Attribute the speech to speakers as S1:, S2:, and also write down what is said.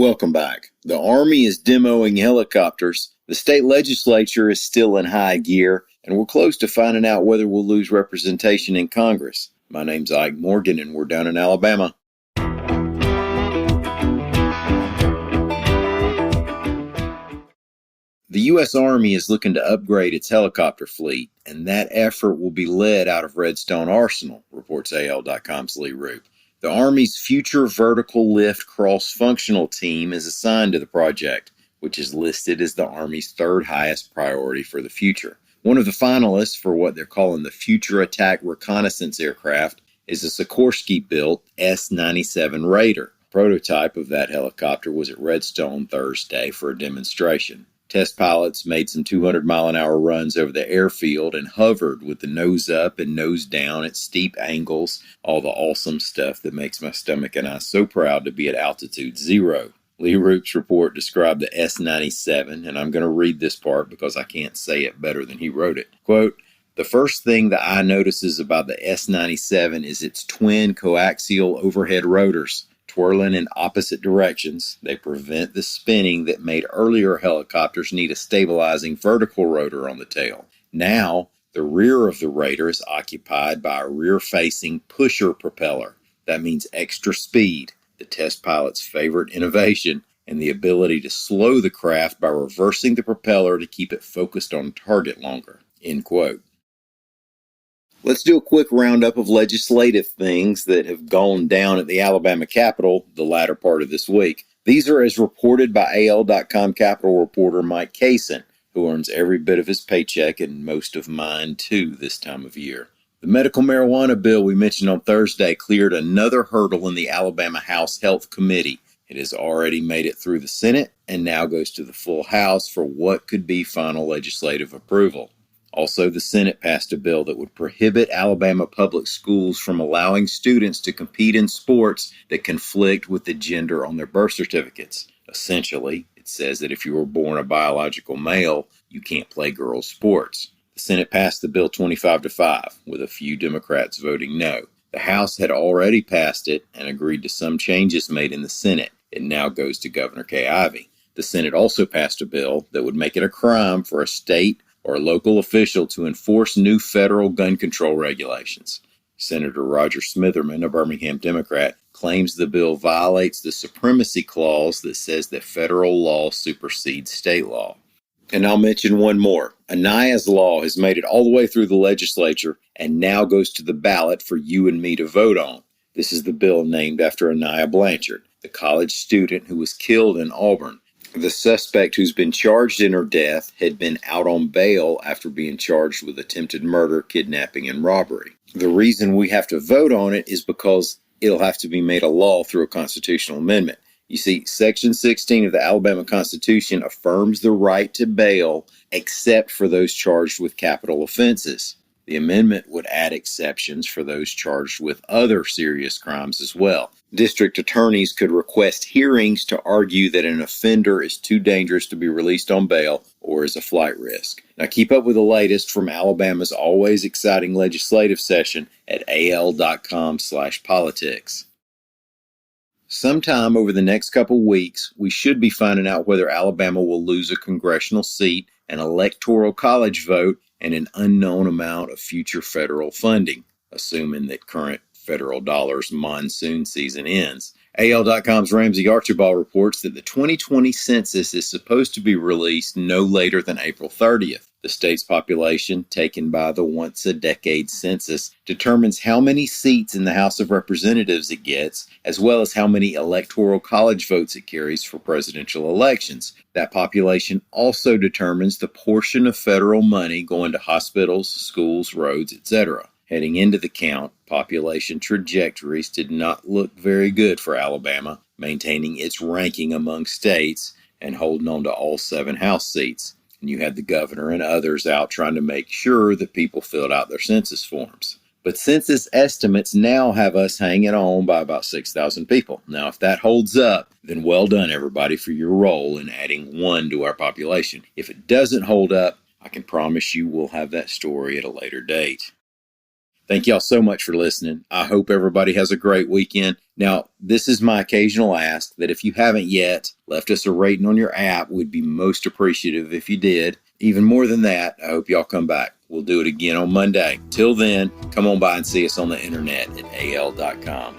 S1: Welcome back. The Army is demoing helicopters, the state legislature is still in high gear, and we're close to finding out whether we'll lose representation in Congress. My name's Ike Morgan, and we're down in Alabama. The U.S. Army is looking to upgrade its helicopter fleet, and that effort will be led out of Redstone Arsenal, reports AL.com's Lee Roop. The Army's Future Vertical Lift Cross-Functional Team is assigned to the project, which is listed as the Army's third highest priority for the future. One of the finalists for what they're calling the Future Attack Reconnaissance Aircraft is a Sikorsky-built S97 Raider. A prototype of that helicopter was at Redstone Thursday for a demonstration. Test pilots made some 200-mile-an-hour runs over the airfield and hovered with the nose up and nose down at steep angles, all the awesome stuff that makes my stomach and I so proud to be at altitude zero. Lee Roop's report described the S97, and I'm going to read this part because I can't say it better than he wrote it. Quote, "The first thing the eye notices about the S97 is its twin coaxial overhead rotors. Twirling in opposite directions, they prevent the spinning that made earlier helicopters need a stabilizing vertical rotor on the tail. Now, the rear of the Raider is occupied by a rear-facing pusher propeller. That means extra speed, the test pilot's favorite innovation, and the ability to slow the craft by reversing the propeller to keep it focused on target longer." End quote. Let's do a quick roundup of legislative things that have gone down at the Alabama Capitol the latter part of this week. These are as reported by AL.com Capitol reporter Mike Kaysen, who earns every bit of his paycheck and most of mine too this time of year. The medical marijuana bill we mentioned on Thursday cleared another hurdle in the Alabama House Health Committee. It has already made it through the Senate and now goes to the full House for what could be final legislative approval. Also, the Senate passed a bill that would prohibit Alabama public schools from allowing students to compete in sports that conflict with the gender on their birth certificates. Essentially, it says that if you were born a biological male, you can't play girls' sports. The Senate passed the bill 25-5, with a few Democrats voting no. The House had already passed it and agreed to some changes made in the Senate. It now goes to Governor Kay Ivey. The Senate also passed a bill that would make it a crime for a state or a local official to enforce new federal gun control regulations. Senator Roger Smitherman, a Birmingham Democrat, claims the bill violates the supremacy clause that says that federal law supersedes state law. And I'll mention one more. Aniah's law has made it all the way through the legislature and now goes to the ballot for you and me to vote on. This is the bill named after Aniah Blanchard, the college student who was killed in Auburn. The suspect who's been charged in her death had been out on bail after being charged with attempted murder, kidnapping, and robbery. The reason we have to vote on it is because it'll have to be made a law through a constitutional amendment. You see, Section 16 of the Alabama Constitution affirms the right to bail except for those charged with capital offenses. The amendment would add exceptions for those charged with other serious crimes as well. District attorneys could request hearings to argue that an offender is too dangerous to be released on bail or is a flight risk. Now keep up with the latest from Alabama's always exciting legislative session at al.com/politics. Sometime over the next couple weeks, we should be finding out whether Alabama will lose a congressional seat, an electoral college vote, and an unknown amount of future federal funding, assuming that current federal dollars monsoon season ends. AL.com's Ramsey Archibald reports that the 2020 census is supposed to be released no later than April 30th. The state's population, taken by the once-a-decade census, determines how many seats in the House of Representatives it gets, as well as how many electoral college votes it carries for presidential elections. That population also determines the portion of federal money going to hospitals, schools, roads, etc. Heading into the count, population trajectories did not look very good for Alabama, maintaining its ranking among states and holding on to all 7 House seats. And you had the governor and others out trying to make sure that people filled out their census forms. But census estimates now have us hanging on by about 6,000 people. Now, if that holds up, then well done, everybody, for your role in adding 1 to our population. If it doesn't hold up, I can promise you we'll have that story at a later date. Thank y'all so much for listening. I hope everybody has a great weekend. Now, this is my occasional ask that if you haven't yet left us a rating on your app, we'd be most appreciative if you did. Even more than that, I hope y'all come back. We'll do it again on Monday. Till then, come on by and see us on the internet at al.com.